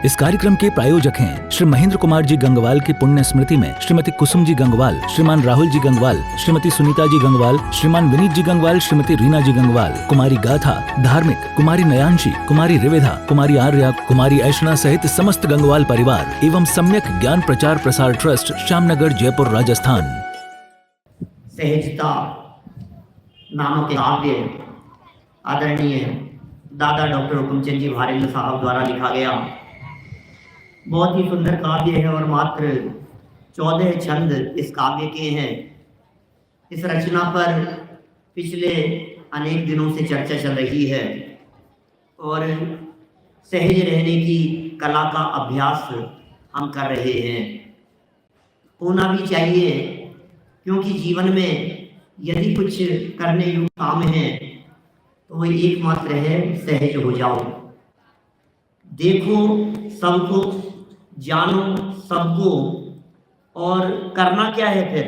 इस कार्यक्रम के प्रायोजक हैं श्री महेंद्र कुमार जी गंगवाल की पुण्य स्मृति में श्रीमती कुसुम जी गंगवाल, श्रीमान राहुल जी गंगवाल, श्रीमती सुनीता जी गंगवाल, श्रीमान विनीत जी गंगवाल, श्रीमती रीना जी गंगवाल, कुमारी गाथा धार्मिक, कुमारी नयांशी, कुमारी रिवेधा, कुमारी आर्या, कुमारी ऐशना सहित समस्त गंगवाल परिवार एवं सम्यक ज्ञान प्रचार प्रसार ट्रस्ट, श्यामनगर, जयपुर, राजस्थान। सहजता नामक काव्य आदरणीय दादा डॉक्टर हुकुमचंद जी भारेल साहब द्वारा लिखा गया बहुत ही सुंदर काव्य है और मात्र 14 छंद इस काव्य के हैं। इस रचना पर पिछले अनेक दिनों से चर्चा चल रही है और सहज रहने की कला का अभ्यास हम कर रहे हैं। होना भी चाहिए, क्योंकि जीवन में यदि कुछ करने योग्य काम है तो वो एकमात्र है सहज हो जाओ। देखो सबको, जानो सबको, और करना क्या है फिर?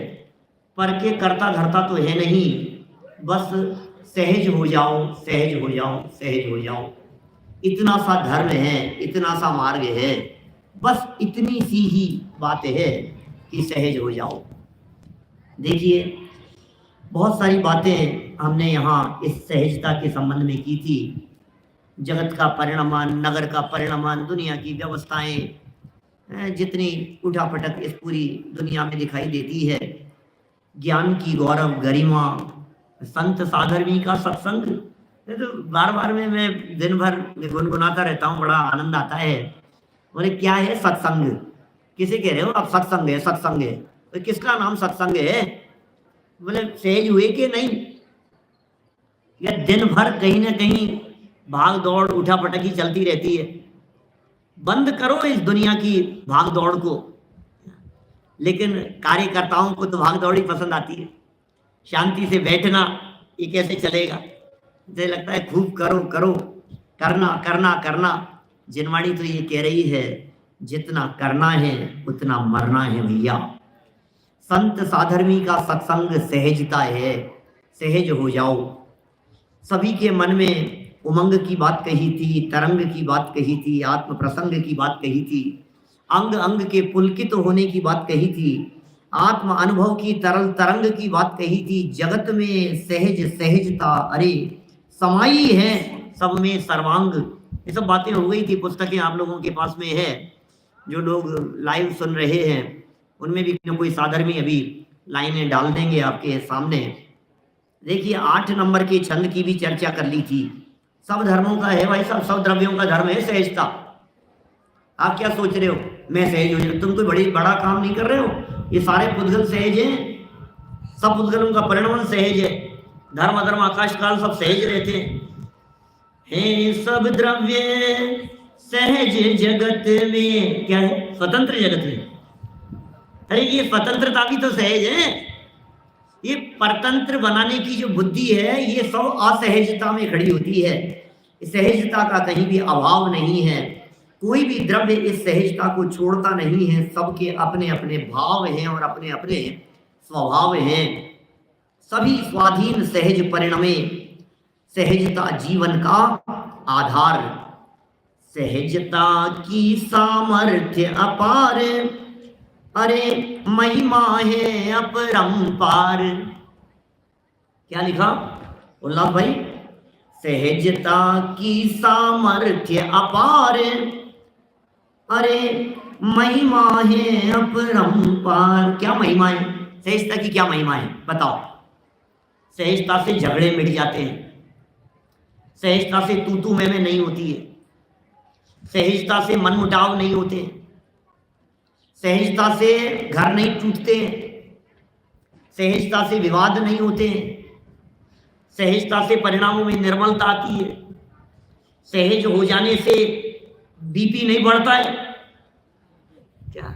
पर के करता धरता तो है नहीं, बस सहज हो जाओ, सहज हो जाओ, सहज हो जाओ। इतना सा धर्म है, इतना सा मार्ग है, बस इतनी सी ही बात है कि सहज हो जाओ। देखिए, बहुत सारी बातें हमने यहाँ इस सहजता के संबंध में की थी। जगत का परिणमान, नगर का परिणमान, दुनिया की व्यवस्थाएं, जितनी उठापटक इस पूरी दुनिया में दिखाई देती है, ज्ञान की गौरव गरिमा, संत साधर्मी का सत्संग, तो बार बार में मैं दिन भर गुनगुनाता रहता हूँ, बड़ा आनंद आता है। बोले क्या है सत्संग? किसे कह रहे हो आप? सत्संग है, सत्संग है। तो किसका नाम सत्संग है? बोले सहज हुए कि नहीं? या दिन भर कहीं ना कहीं भाग दौड़ उठा पटकी चलती रहती है? बंद करो इस दुनिया की भाग दौड़ को। लेकिन कार्यकर्ताओं को तो भाग दौड़ ही पसंद आती है। शांति से बैठना ये कैसे चलेगा? मुझे लगता है खूब करो करो, करना करना करना। जिनवाणी तो ये कह रही है जितना करना है उतना मरना है भैया। संत साधर्मी का सत्संग सहजता है, सहज हो जाओ। सभी के मन में उमंग की बात कही थी, तरंग की बात कही थी, आत्म प्रसंग की बात कही थी, अंग अंग के पुलकित होने की बात कही थी, आत्म अनुभव की तरल तरंग की बात कही थी। जगत में सहज सहजता अरे समाई है सब में सर्वांग। ये सब बातें हो गई थी। पुस्तकें आप लोगों के पास में है, जो लोग लाइव सुन रहे हैं उनमें भी कोई साधर्मी अभी लाइनें डाल देंगे आपके सामने। देखिए, 8 नंबर के छंद की भी चर्चा कर ली थी। सब धर्मों का है भाई साहब, सब द्रव्यों का धर्म है सहजता। आप क्या सोच रहे हो मैं सहज हो जाऊं? तुम कोई बड़ा काम नहीं कर रहे हो। ये सारे पुद्गल सहज हैं, सब पुद्गलों का परिणमन सहज है। धर्म अधर्म आकाश काल सब सहज रहते हैं। सब द्रव्य सहज जगत में, क्या है? स्वतंत्र जगत में। अरे ये स्वतंत्रता भी तो सहज है। ये परतंत्र बनाने की जो बुद्धि है ये सब असहजता में खड़ी होती है। सहजता का कहीं भी अभाव नहीं है। कोई भी द्रव्य इस सहजता को छोड़ता नहीं है। सबके अपने अपने भाव हैं और अपने अपने स्वभाव हैं। सभी स्वाधीन सहज परिणमे, सहजता जीवन का आधार। सहजता की सामर्थ्य अपार, अरे महिमा है अपरंपार। क्या लिखा उल्लास भाई? सहजता की सामर्थ्य अपार, अरे महिमा है अपरंपार। क्या महिमा है सहजता की? क्या महिमा है बताओ? सहजता से झगड़े मिट जाते हैं, सहजता से तू तू मैं नहीं होती है, सहजता से मनमुटाव नहीं होते, सहजता से घर नहीं टूटते, सहजता से विवाद नहीं होते, सहजता से परिणामों में निर्मलता आती है, सहज हो जाने से बीपी नहीं बढ़ता है। क्या?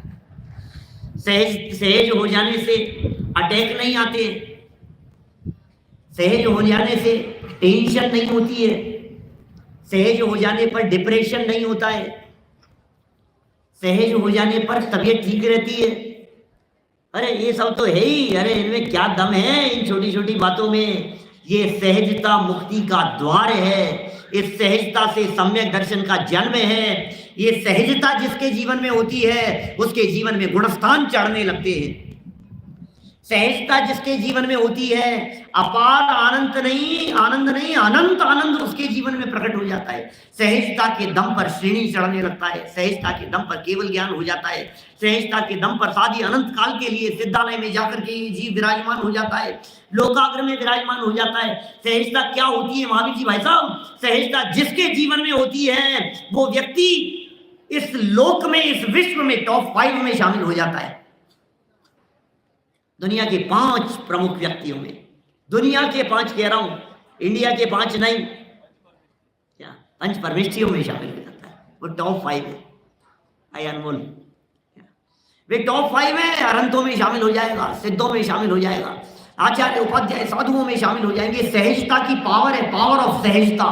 सहज हो जाने से अटैक नहीं आते, सहज हो जाने से टेंशन नहीं होती है, सहज हो जाने पर डिप्रेशन नहीं होता है, सहज हो जाने पर तबीयत ठीक रहती है। अरे ये सब तो है ही। अरे इनमें क्या दम है इन छोटी छोटी बातों में? ये सहजता मुक्ति का द्वार है। इस सहजता से सम्यक दर्शन का जन्म है। ये सहजता जिसके जीवन में होती है उसके जीवन में गुणस्थान चढ़ने लगते हैं। सहजता जिसके जीवन में होती है अपार आनंद नहीं अनंत आनंद उसके जीवन में प्रकट हो जाता है। सहजता के दम पर श्रेणी चढ़ने लगता है, सहजता के दम पर केवल ज्ञान हो जाता है, सहजता के दम पर साधी अनंत काल के लिए सिद्धालय में जाकर के ये जीव विराजमान हो जाता है, लोकाग्र में विराजमान हो जाता है। सहजता क्या होती है महावीर जी भाई साहब? सहजता जिसके जीवन में होती है वो व्यक्ति इस लोक में, इस विश्व में टॉप 5 में शामिल हो जाता है। दुनिया के 5 प्रमुख व्यक्तियों में, दुनिया के 5 कह रहा हूं, इंडिया के 5 नहीं, क्या 5 परमेष्ठियों में शामिल हो जाता है। वो टॉप 5 है। आई अनमोल वे टॉप 5 है। अरंतों में शामिल हो जाएगा, सिद्धों में शामिल हो जाएगा, आचार्य उपाध्याय साधुओं में शामिल हो जाएंगे। सहजता की पावर है, पावर ऑफ सहजता।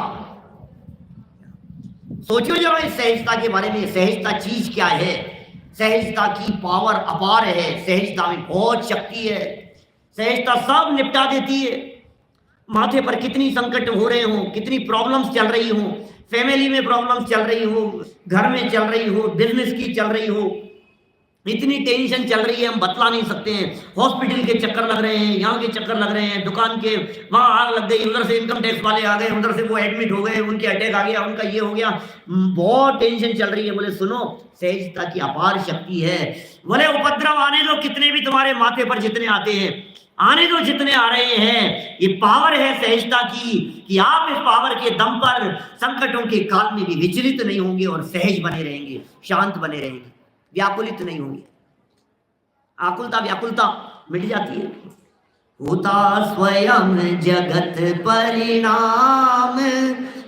सोचो जरा इस सहजता के बारे में। सहजता चीज क्या है? सहजता की पावर अपार है। सहजता में बहुत शक्ति है। सहजता सब निपटा देती है। माथे पर कितनी संकट हो रहे हो, कितनी प्रॉब्लम्स चल रही हो, फैमिली में प्रॉब्लम्स चल रही हो, घर में चल रही हो, बिजनेस की चल रही हो, इतनी टेंशन चल रही है हम बतला नहीं सकते हैं। हॉस्पिटल के चक्कर लग रहे हैं, यहाँ के चक्कर लग रहे हैं, दुकान के वहाँ आग लग गई, उधर से इनकम टैक्स वाले आ गए, उधर से वो एडमिट हो गए, उनके अटैक आ गया, उनका ये हो गया, बहुत टेंशन चल रही है। बोले सुनो, सहजता की अपार शक्ति है। बोले उपद्रव आने दो, कितने भी तुम्हारे माथे पर जितने आते हैं आने दो, जितने आ रहे हैं। ये पावर है सहजता की कि आप इस पावर के दम पर संकटों के काल में भी विचलित नहीं होंगे और सहज बने रहेंगे, शांत बने रहेंगे, व्याकुलित नहीं होंगे। आकुलता व्याकुलता मिट जाती है। होता स्वयं जगत परिणाम,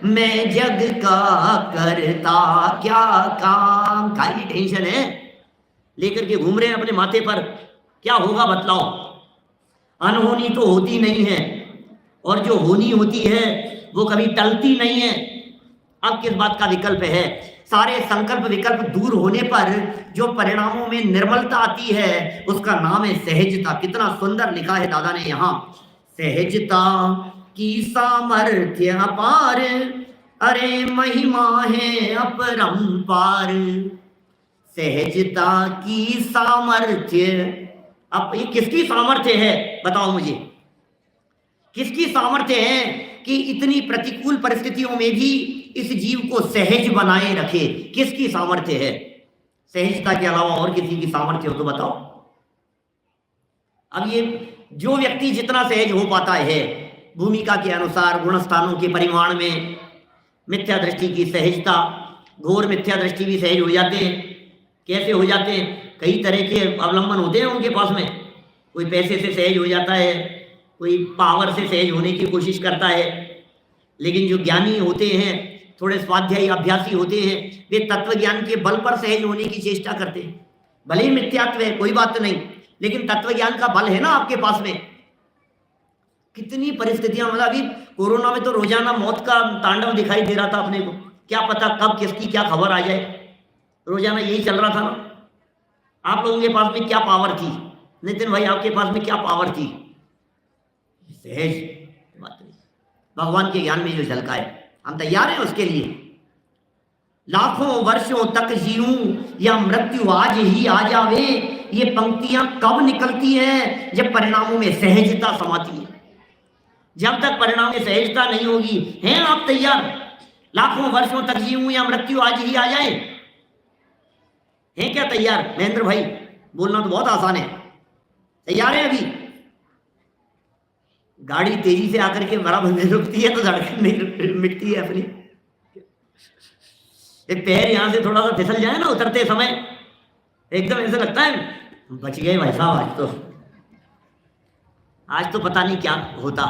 मैं जग का करता क्या काम। खाली टेंशन है लेकर के घूम रहे हैं अपने माथे पर। क्या होगा बतलाओ? अनहोनी तो होती नहीं है, और जो होनी होती है वो कभी टलती नहीं है। अब किस बात का विकल्प है? सारे संकल्प विकल्प दूर होने पर जो परिणामों में निर्मलता आती है उसका नाम है सहजता। कितना सुंदर लिखा है दादा ने यहाँ, सहजता की सामर्थ्य अपार, अरे महिमा है अपरंपार। सहजता की सामर्थ्य, अब ये किसकी सामर्थ्य है बताओ मुझे? किसकी सामर्थ्य है कि इतनी प्रतिकूल परिस्थितियों में भी इस जीव को सहज बनाए रखे? किसकी सामर्थ्य है? सहजता के अलावा और किसी की सामर्थ्य हो तो बताओ। अब ये जो व्यक्ति जितना सहज हो पाता है भूमिका के अनुसार, गुणस्थानों के परिमाण में, मिथ्या दृष्टि की सहजता, घोर मिथ्या दृष्टि भी सहज हो जाते हैं। कैसे हो जाते हैं? कई तरह के अवलंबन होते हैं उनके पास में। कोई पैसे से सहज हो जाता है, कोई पावर से सहज होने की कोशिश करता है, लेकिन जो ज्ञानी होते हैं, थोड़े स्वाध्यायी अभ्यासी होते हैं, वे तत्व ज्ञान के बल पर सहज होने की चेष्टा करते हैं। भले ही मिथ्यात्व है कोई बात नहीं, लेकिन तत्व ज्ञान का बल है ना आपके पास में। कितनी परिस्थितियां, मतलब अभी कोरोना में तो रोजाना मौत का तांडव दिखाई दे रहा था अपने को। क्या पता कब किसकी क्या खबर आ जाए, रोजाना यही चल रहा था ना। आप लोगों के पास में क्या पावर थी नितिन भाई? आपके पास में क्या पावर थी? सहज बात नहीं, भगवान के ज्ञान में जो झलका है, हम तैयार हैं उसके लिए। लाखों वर्षों तक जीऊं या मृत्यु आज ही आ जावे, ये पंक्तियां कब निकलती हैं? जब परिणामों में सहजता समाती है। जब तक परिणाम में सहजता नहीं होगी, हैं आप तैयार? लाखों वर्षों तक जीऊं या मृत्यु आज ही आ जाए, हैं क्या तैयार? महेंद्र भाई बोलना तो बहुत आसान है, तैयार है? अभी गाड़ी तेजी से आकर के बराबर में रुकती है तो धड़कन नहीं मिटती है अपनी। पैर यहां से थोड़ा सा फिसल जाए ना उतरते समय, एकदम ऐसा लगता है बच गए भाई साहब। आज तो पता नहीं क्या होता।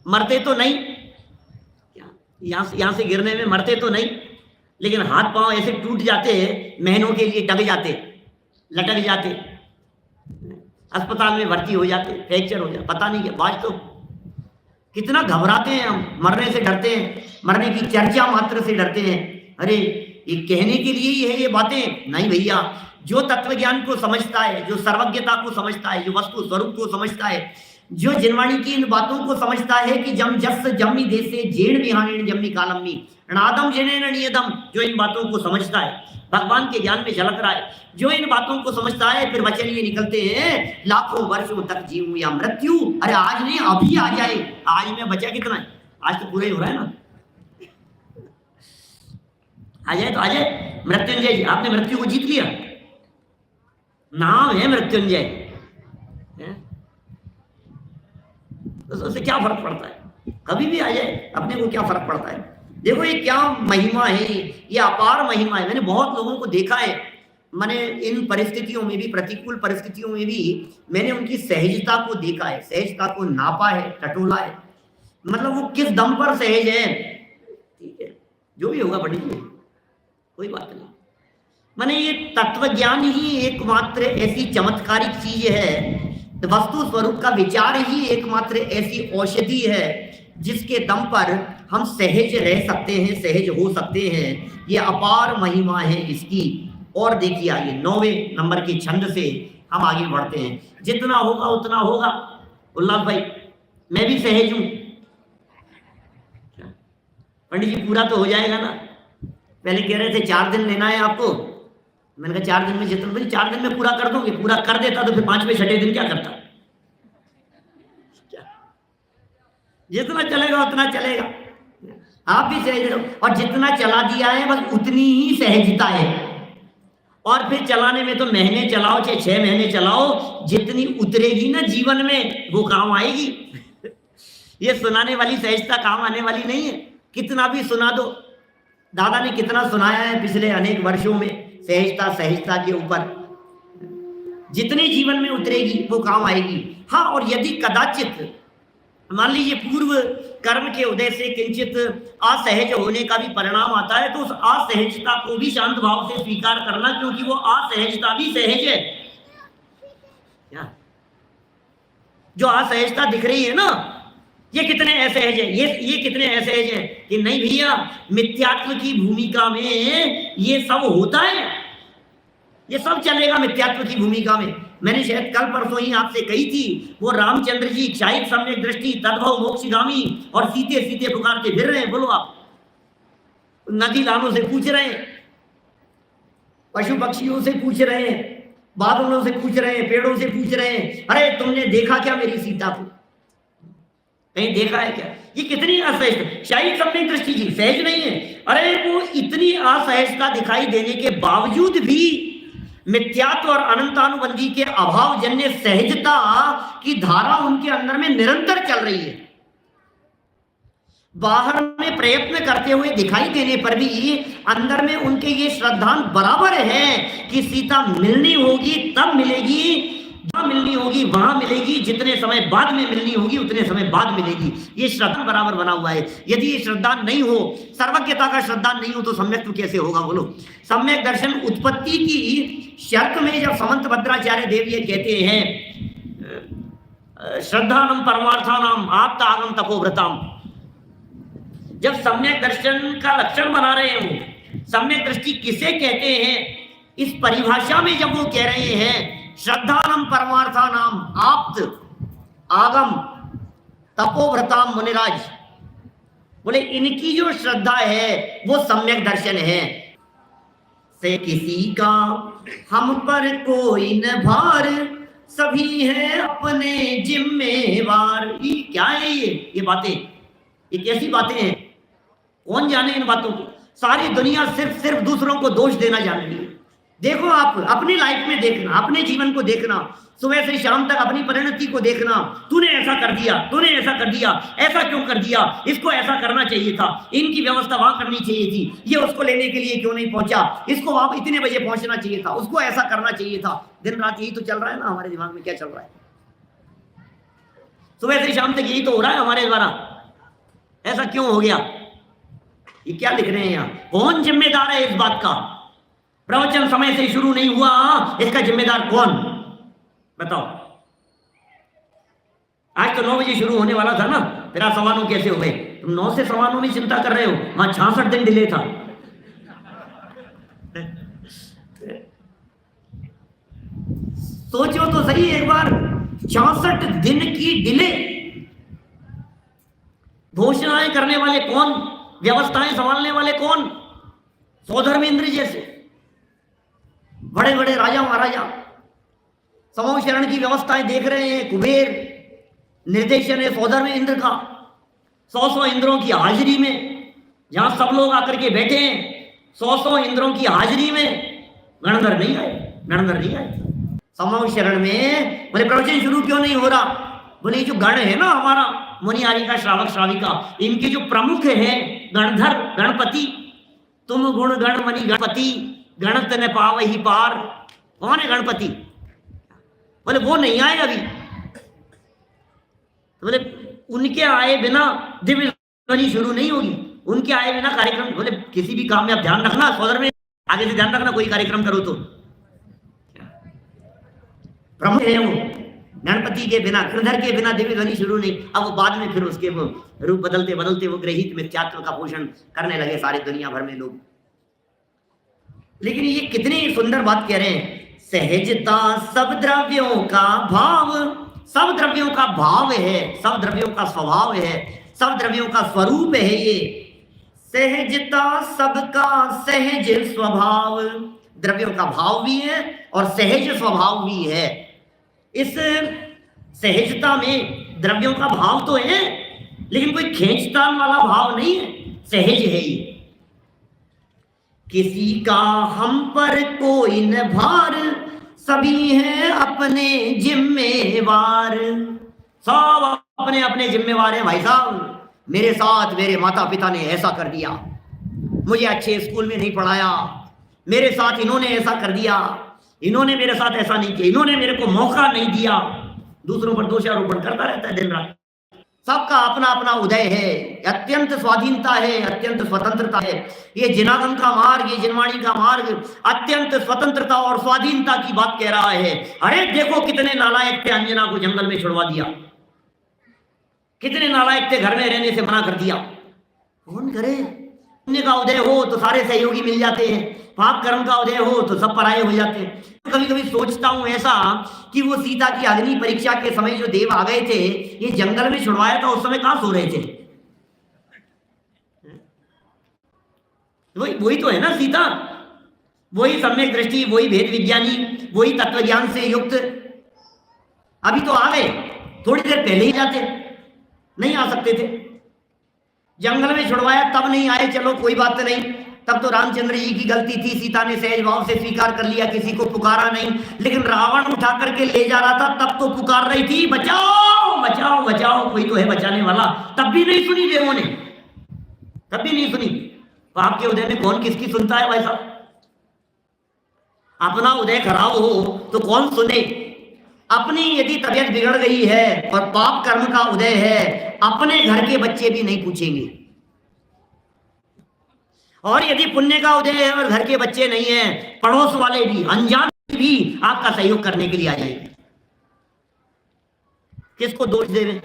मरते तो नहीं, यहां से गिरने में मरते तो नहीं, लेकिन हाथ पांव ऐसे टूट जाते हैं, महीनों के लिए दब जाते, लटक जाते, अस्पताल में भर्ती हो जाते, फ्रैक्चर हो जाते, पता नहीं क्या। आज तो कितना घबराते हैं हम, मरने से डरते हैं, मरने की चर्चा मात्र से डरते हैं। अरे ये कहने के लिए ही है ये बातें? नहीं भैया, जो तत्व ज्ञान को समझता है, जो सर्वज्ञता को समझता है, जो वस्तु स्वरूप को समझता है, जो जिनवाणी की इन बातों को समझता है कि जम जस जम्मी देसे जेड़ विहानेण जम्मी कालम्मी णादम जने नियदम, जो इन बातों को समझता है, भगवान के ज्ञान में झलक रहा है, जो इन बातों को समझता है, फिर वचन ये निकलते हैं लाखों वर्षों तक जीऊं या मृत्यु, अरे आज नहीं अभी आ जाए, आज में बचा कितना है, आज तो पूरा ही हो रहा है ना, आ जाए तो आ जाए। मृत्युंजय जी, आपने मृत्यु को जीत लिया, नाम है मृत्युंजय, तो उससे क्या फर्क पड़ता है, कभी भी आ जाए, अपने को क्या फर्क पड़ता है। देखो ये क्या महिमा है, ये अपार महिमा है। मैंने बहुत लोगों को देखा है, मैंने इन परिस्थितियों में भी, प्रतिकूल परिस्थितियों में भी मैंने उनकी सहजता को देखा है, सहजता को नापा है, टटोला है, मतलब वो किस दम पर सहज है। ठीक है, जो भी होगा पढ़िए, कोई बात नहीं। माने ये तत्व ज्ञान ही एकमात्र ऐसी चमत्कारिक चीज है, वस्तु स्वरूप का विचार ही एकमात्र ऐसी औषधि है जिसके दम पर हम सहज रह सकते हैं, सहज हो सकते हैं। ये अपार महिमा है इसकी। और देखिए आगे 9वें नंबर के छंद से हम आगे बढ़ते हैं। जितना होगा उतना होगा। उल्लास भाई, मैं भी सहज हूं। पंडित जी पूरा तो हो जाएगा ना? पहले कह रहे थे 4 दिन लेना है आपको, मैंने कहा 4 दिन में जितना, बोले 4 दिन में पूरा कर दोगे। पूरा कर देता तो फिर 5वें 6ठे दिन क्या करता? जितना चलेगा उतना चलेगा। आप भी सहज रहो, और जितना चला दिया है बस उतनी ही सहजता है। और फिर चलाने में तो महीने चलाओ चाहे 6 महीने चलाओ, जितनी उतरेगी ना जीवन में वो काम आएगी। ये सुनाने वाली सहजता काम आने वाली नहीं है। कितना भी सुना दो, दादा ने कितना सुनाया है पिछले अनेक वर्षों में, सहजता सहजता के ऊपर, जितने जीवन में उतरेगी वो काम आएगी। हाँ, और यदि कदाचित मान लीजिए पूर्व कर्म के उदय से किंचित असहज होने का भी परिणाम आता है, तो उस असहजता को भी शांत भाव से स्वीकार करना, क्योंकि वो असहजता भी सहज है। क्या जो असहजता दिख रही है ना, ये कितने असहज है, ये कितने असहज है कि नहीं भैया, मिथ्यात्व की भूमिका में ये सब होता है, ये सब चलेगा मिथ्यात्व की भूमिका में। मैंने शायद कल परसों ही आपसे कही थी, वो रामचंद्र जी क्षायित सम्यक दृष्टि तद्भव मोक्षगामी और सीते सीते पुकारते फिर रहे हैं। बोलो आप, नदी नालों से पूछ रहे हैं, पशु पक्षियों से पूछ रहे हैं, बादलों से पूछ रहे हैं, पेड़ों से पूछ रहे हैं, अरे तुमने देखा क्या मेरी सीता को? कहीं देखा है क्या? ये कितनी असहज, क्षायित सम्यक दृष्टि जी सहज नहीं है। अरे वो इतनी असहजता दिखाई देने के बावजूद भी मिथ्यात्व और अनंतानुबंधी के अभाव जन्य सहजता की धारा उनके अंदर में निरंतर चल रही है। बाहर में प्रयत्न करते हुए दिखाई देने पर भी अंदर में उनके ये श्रद्धांत बराबर है कि सीता मिलनी होगी तब मिलेगी, जहां मिलनी होगी वहां मिलेगी, जितने समय बाद में मिलनी होगी उतने समय बाद मिलेगी। ये श्रद्धा बराबर बना हुआ है। यदि ये श्रद्धा नहीं हो, सर्वज्ञता का श्रद्धा नहीं हो, तो सम्यक कैसे होगा? बोलो। सम्यक दर्शन उत्पत्ति की शर्त में जब समंत भद्राचार्य देव ये कहते हैं, श्रद्धानम परमार्थानाम आप्तागम तपोव्रताम, जब सम्यक दर्शन का लक्षण बना रहे हो, सम्यक दृष्टि किसे कहते हैं, इस परिभाषा में जब वो कह रहे हैं श्रद्धानम परमार्थानाम आप्त आगम तपोव्रताम मुनिराज, बोले इनकी जो श्रद्धा है वो सम्यक दर्शन है। से किसी का हम पर कोई न भार, सभी है अपने जिम्मेवार। ये क्या है? ये बातें, ये कैसी बातें हैं? कौन जाने इन बातों को? सारी दुनिया सिर्फ दूसरों को दोष देना जान रही है। देखो, आप अपनी लाइफ में देखना, अपने जीवन को देखना, सुबह से शाम तक अपनी परिणति को देखना। तूने ऐसा कर दिया, तूने ऐसा कर दिया, ऐसा क्यों कर दिया, इसको ऐसा करना चाहिए था, इनकी व्यवस्था वहां करनी चाहिए थी, ये उसको लेने के लिए क्यों नहीं पहुंचा, इसको वहां इतने बजे पहुंचना चाहिए था, उसको ऐसा करना चाहिए था। दिन रात यही तो चल रहा है ना हमारे दिमाग में। क्या चल रहा है? सुबह से शाम तक यही तो हो रहा है हमारे द्वारा। ऐसा क्यों हो गया? ये क्या लिख रहे हैं यहाँ? कौन जिम्मेदार है इस बात का? प्रवचन समय से शुरू नहीं हुआ, इसका जिम्मेदार कौन? बताओ। आज तो 9 बजे शुरू होने वाला था ना, फिर आप 9:15 कैसे हो गए? तुम 9 से 9:15 में चिंता कर रहे हो, वहां 66 दिन डिले था। सोचो तो सही एक बार, 64 दिन की डिले। घोषणाएं करने वाले कौन, व्यवस्थाएं संभालने वाले कौन? सौधर्मेंद्र जैसे बड़े बड़े राजा महाराजा समूह शरण की व्यवस्थाएं देख रहे हैं। कुबेर निर्देशन है सौधर्मेंद्र का, 100 इंद्रों की हाजिरी में, जहां सब लोग आकर के बैठे हैं, 100 इंद्रों की हाजिरी में गणधर नहीं आए, गणधर नहीं आए। समूह शरण में बोले प्रवचन शुरू क्यों नहीं हो रहा? बोले जो गण है ना हमारा मुनियारी का, श्रावक श्राविका, इनके जो प्रमुख है गणधर, गणपति, तुम गुण गण मणि गणपति, गणत न पाव ही पार। कौन है गणपति? बोले वो नहीं आए अभी। तो बोले उनके आए बिना दिव्य ध्वनि शुरू नहीं होगी, उनके आए बिना कार्यक्रम। बोले किसी भी काम में आप ध्यान रखना, सौदर में आगे से ध्यान रखना, कोई कार्यक्रम करो तो प्रमुख है वो गणपति के बिना, गिरधर के बिना दिव्य ध्वनि शुरू नहीं। अब वो बाद में फिर उसके वो रूप बदलते बदलते वो ग्रहित मिथ्यात्व का पोषण करने लगे सारे दुनिया भर में लोग। लेकिन ये कितनी सुंदर बात कह रहे हैं, सहजता सब द्रव्यों का भाव, सब द्रव्यों का भाव है, सब द्रव्यों का स्वभाव है, सब द्रव्यों का स्वरूप है ये। सहजता सबका सहज स्वभाव, द्रव्यों का भाव भी है और सहज स्वभाव भी है। इस सहजता में द्रव्यों का भाव तो है, लेकिन कोई खींचतान वाला भाव नहीं है, सहज है ये। किसी का हम पर कोई न भार, सभी हैं अपने जिम्मेवार। सब अपने अपने जिम्मेवार हैं भाई साहब। मेरे साथ मेरे माता पिता ने ऐसा कर दिया, मुझे अच्छे स्कूल में नहीं पढ़ाया, मेरे साथ इन्होंने ऐसा कर दिया, इन्होंने मेरे साथ ऐसा नहीं किया, इन्होंने मेरे को मौका नहीं दिया। दूसरों पर दोषारोपण करता रहता है दिन रात। सबका अपना अपना उदय है, अत्यंत स्वाधीनता है, अत्यंत स्वतंत्रता है। ये जिनागम का मार्ग, ये जिनवाणी का मार्ग अत्यंत स्वतंत्रता और स्वाधीनता की बात कह रहा है। अरे देखो कितने नालायक थे, अंजना को जंगल में छुड़वा दिया, कितने नालायक थे, घर में रहने से मना कर दिया। कौन करे? पुण्य का उदय हो तो सारे सहयोगी मिल जाते हैं, पाप कर्म का उदय हो तो सब पराये हो जाते हैं। कभी कभी सोचता हूं ऐसा कि वो सीता की अग्नि परीक्षा के समय जो देव आ गए थे, ये जंगल में छुड़वाया था, उस समय कहां सो रहे थे? वही तो है ना सीता, वही सम्यक दृष्टि, वही भेद विज्ञानी, वही तत्वज्ञान से युक्त। अभी तो आ गए, थोड़ी देर पहले ही जाते, नहीं आ सकते थे। जंगल में छुड़वाया तब नहीं आए, चलो कोई बात नहीं, तब तो रामचंद्र जी की गलती थी, सीता ने सहज भाव से स्वीकार कर लिया, किसी को पुकारा नहीं। लेकिन रावण उठा करके ले जा रहा था, तब तो पुकार रही थी, बचाओ बचाओ बचाओ, कोई तो है बचाने वाला। तब भी नहीं सुनी देवों ने, तब भी नहीं सुनी। पाप के उदय में कौन किसकी सुनता है भाई साहब? अपना उदय खराब हो तो कौन सुने? अपनी यदि तबीयत बिगड़ गई है और पाप कर्म का उदय है, अपने घर के बच्चे भी नहीं पूछेंगे। और यदि पुण्य का उदय है और घर के बच्चे नहीं है, पड़ोस वाले भी, अनजान भी आपका सहयोग करने के लिए आ जाएंगे। किसको दोष देवें,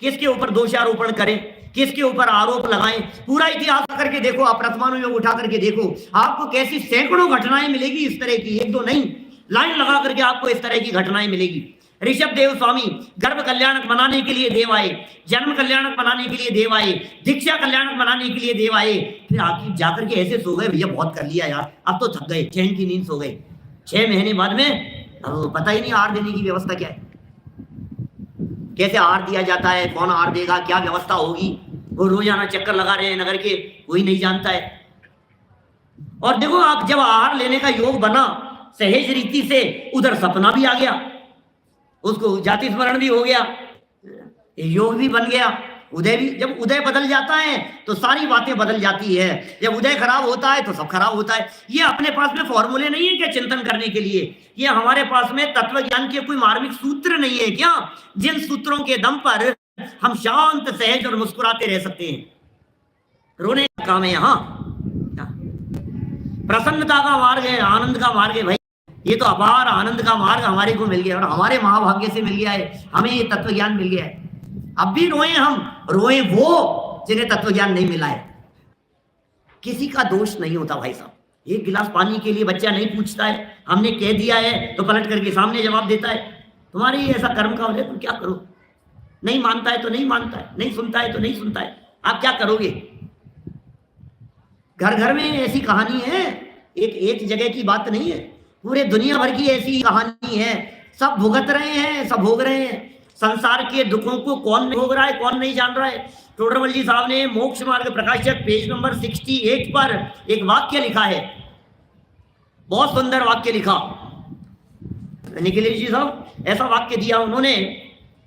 किसके ऊपर दोषारोपण करें, किसके ऊपर आरोप लगाएं? पूरा इतिहास करके देखो, आप प्रथमानुयोग उठा करके देखो, आपको कैसी सैकड़ों घटनाएं मिलेगी इस तरह की, एक दो नहीं, लाइन लगा करके आपको इस तरह की घटनाएं मिलेगी। ऋषभ देव स्वामी गर्भ कल्याणक बनाने के लिए देव आए, जन्म कल्याणक बनाने के लिए देव आए, दीक्षा कल्याणक बनाने के लिए देव आए, फिर आखिर जाकर के ऐसे सो गए, भैया बहुत कर लिया यार, अब तो थक गए, चैन की नींद सो गए। 6 महीने बाद में अब पता ही नहीं आहार देने की व्यवस्था क्या है, कैसे आहार दिया जाता है, कौन आहार देगा, क्या व्यवस्था होगी। वो रोजाना चक्कर लगा रहे हैं नगर के, कोई नहीं जानता है। और देखो आप जब आहार लेने का योग बना सहज रीति से, उधर सपना भी आ गया, उसको जाति स्मरण भी हो गया, योग भी बन गया, उदय भी। जब उदय बदल जाता है तो सारी बातें बदल जाती है, जब उदय खराब होता है तो सब खराब होता है। ये अपने पास में फॉर्मूले नहीं है क्या चिंतन करने के लिए? ये हमारे पास में तत्व ज्ञान के कोई मार्मिक सूत्र नहीं है क्या, जिन सूत्रों के दम पर हम शांत सहज और मुस्कुराते रह सकते हैं? रोने का काम है यहाँ, प्रसन्नता का मार्ग है, आनंद का मार्ग है भाई। ये तो अपार आनंद का मार्ग हमारे को मिल गया, और हमारे महाभाग्य से मिल गया है, हमें ये तत्व ज्ञान मिल गया है। अब भी रोए हम, रोए वो जिन्हें तत्व ज्ञान नहीं मिला है। किसी का दोष नहीं होता भाई साहब। एक गिलास पानी के लिए बच्चा नहीं पूछता है, हमने कह दिया है तो पलट करके सामने जवाब देता है। तुम्हारे ही ऐसा कर्म का हो जाए, तुम क्या करो? नहीं मानता है तो नहीं मानता है, नहीं सुनता है तो नहीं सुनता है, आप क्या करोगे? घर घर में ऐसी कहानी है, एक जगह की बात नहीं है, पूरे दुनिया भर की ऐसी कहानी है। सब भुगत रहे हैं, सब भोग रहे हैं। संसार के दुखों को कौन नहीं भोग रहा है, कौन नहीं जान रहा है? टोडरमल जी साहब ने मोक्ष मार्ग प्रकाशक पेज नंबर 68 पर एक वाक्य लिखा है, बहुत सुंदर वाक्य लिखा। निखिलेश जी साहब ऐसा वाक्य दिया उन्होंने,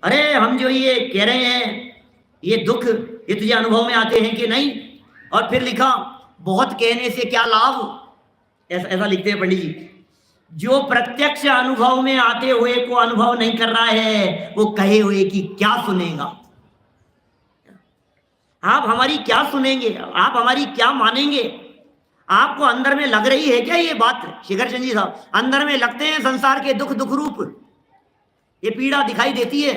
अरे हम जो ये कह रहे हैं ये दुख ये तुझे अनुभव में आते हैं कि नहीं? और फिर लिखा, बहुत कहने से क्या लाभ, ऐसा लिखते हैं पंडित जी, जो प्रत्यक्ष अनुभव में आते हुए को अनुभव नहीं कर रहा है वो कहे हुए कि क्या सुनेगा। आप हमारी क्या सुनेंगे, आप हमारी क्या मानेंगे? आपको अंदर में लग रही है क्या ये बात? शिखर चंद जी साहब, अंदर में लगते हैं संसार के दुख दुख रूप, ये पीड़ा दिखाई देती है।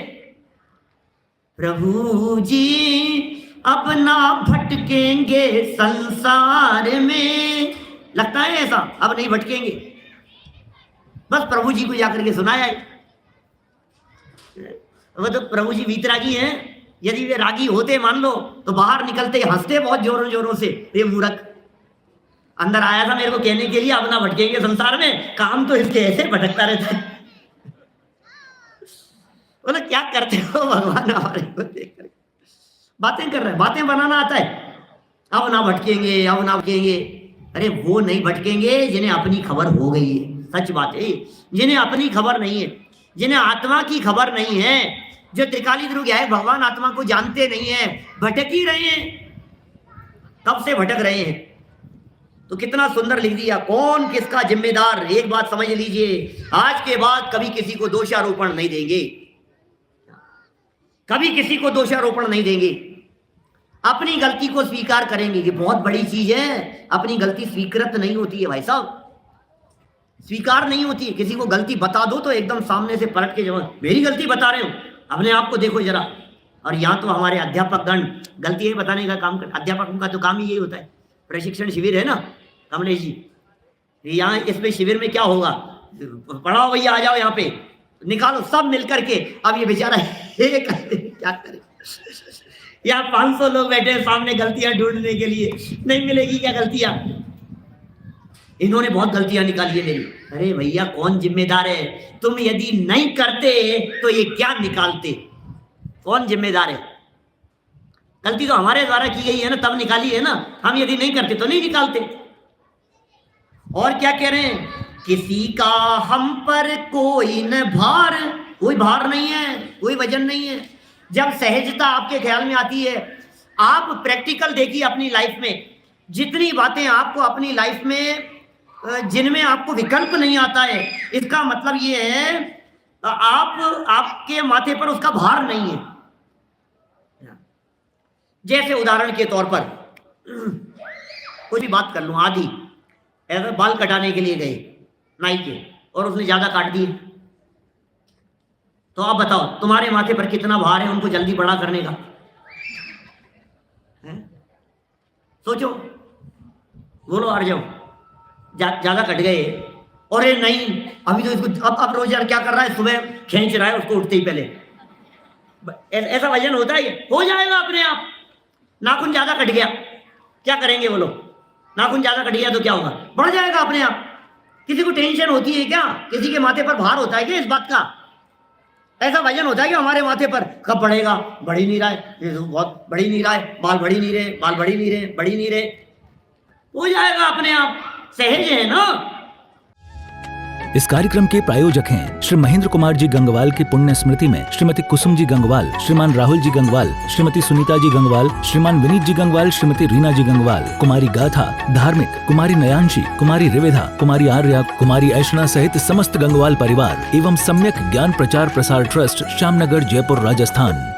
प्रभु जी अब ना भटकेंगे संसार में, लगता है ऐसा, अब नहीं भटकेंगे। बस प्रभु जी को जाकर के सुनाया है। वो तो प्रभु जी वीतरागी हैं, यदि वे रागी होते मान लो तो बाहर निकलते हंसते बहुत जोरों जोरों से, ये मूर्ख अंदर आया था मेरे को कहने के लिए अब ना भटकेंगे संसार में, काम तो इसके ऐसे भटकता रहता है। बोले क्या करते हो भगवान, हमारे को देख कर बातें कर रहे हैं, बातें बनाना आता है। अब ना भटकेंगे, अब ना भटकेंगे। अरे वो नहीं भटकेंगे जिन्हें अपनी खबर हो गई है, सच बात है। जिन्हें अपनी खबर नहीं है, जिन्हें आत्मा की खबर नहीं है, जो त्रिकाली ध्रुव है भगवान आत्मा को जानते नहीं है, भटक ही रहे हैं, कब से भटक रहे हैं। तो कितना सुंदर लिख दिया, कौन किसका जिम्मेदार। एक बात समझ लीजिए, आज के बाद कभी किसी को दोषारोपण नहीं देंगे, कभी किसी को दोषारोपण नहीं देंगे। अपनी गलती को स्वीकार करेंगे कि बहुत बड़ी चीज है, अपनी गलती स्वीकृत नहीं होती है भाई साहब, स्वीकार नहीं होती है। किसी को गलती बता दो तो एकदम सामने से पलट के जवाब, मेरी गलती बता रहे हो, अपने आप को देखो जरा। और यहाँ तो हमारे अध्यापक गण गलती बताने का काम कर, अध्यापकों का तो काम ही यही होता है। प्रशिक्षण शिविर है ना कमलेश जी, यहाँ इसमें शिविर में क्या होगा, पढ़ाओ भैया, आ जाओ यहाँ पे, निकालो सब मिलकर के। अब ये बेचारा क्या करे, यहाँ 500 लोग बैठे हैं सामने गलतियां ढूंढने के लिए, नहीं मिलेगी क्या गलतियां? इन्होंने बहुत गलतियां निकाली है मेरी। अरे भैया कौन जिम्मेदार है? तुम यदि नहीं करते तो ये क्या निकालते? कौन जिम्मेदार है? गलती तो हमारे द्वारा की गई है ना, तब निकाली है ना। हम यदि नहीं करते तो नहीं निकालते। और क्या कह रहे हैं, किसी का हम पर कोई न भार, कोई भार नहीं है, कोई वजन नहीं है। जब सहजता आपके ख्याल में आती है, आप प्रैक्टिकल देखिए अपनी लाइफ में, जितनी बातें आपको अपनी लाइफ में जिनमें आपको विकल्प नहीं आता है, इसका मतलब ये है आपके माथे पर उसका भार नहीं है। जैसे उदाहरण के तौर पर कोई भी बात कर लूं, आदि ऐसा बाल कटाने के लिए गए नाई के और उसने ज्यादा काट दिए, तो आप बताओ तुम्हारे माथे पर कितना भार है उनको जल्दी बड़ा करने का? सोचो, बोलो आ जाओ। ज्यादा कट गए और ये नहीं, अभी तो इसको अब रोज यार क्या कर रहा है, सुबह खींच रहा है उसको उठते ही पहले, ऐसा वजन होता है, हो जाएगा अपने आप। नाखून ज्यादा कट गया, क्या करेंगे बोलो? नाखून ज्यादा कट गया तो क्या होगा? बढ़ जाएगा अपने आप। किसी को टेंशन होती है क्या? किसी के माथे पर भार होता है क्या इस बात का? ऐसा वजन होता है कि हमारे माथे पर कब बढ़ेगा? बढ़ ही नहीं रहा है, बहुत बढ़ ही नहीं रहा है, बाल बढ़ ही नहीं रहे, बाल बढ़ ही नहीं रहे, बढ़ ही नहीं रहे, हो जाएगा अपने आप। सहज है ना। इस कार्यक्रम के प्रायोजक हैं श्री महेंद्र कुमार जी गंगवाल की पुण्य स्मृति में श्रीमती कुसुम जी गंगवाल, श्रीमान राहुल जी गंगवाल, श्रीमती सुनीता जी गंगवाल, श्रीमान विनीत जी गंगवाल, श्रीमती रीना जी गंगवाल, कुमारी गाथा धार्मिक, कुमारी नयांशी, कुमारी रिवेधा, कुमारी आर्या, कुमारी ऐशना सहित समस्त गंगवाल परिवार एवं सम्यक ज्ञान प्रचार प्रसार ट्रस्ट, श्यामनगर, जयपुर, राजस्थान।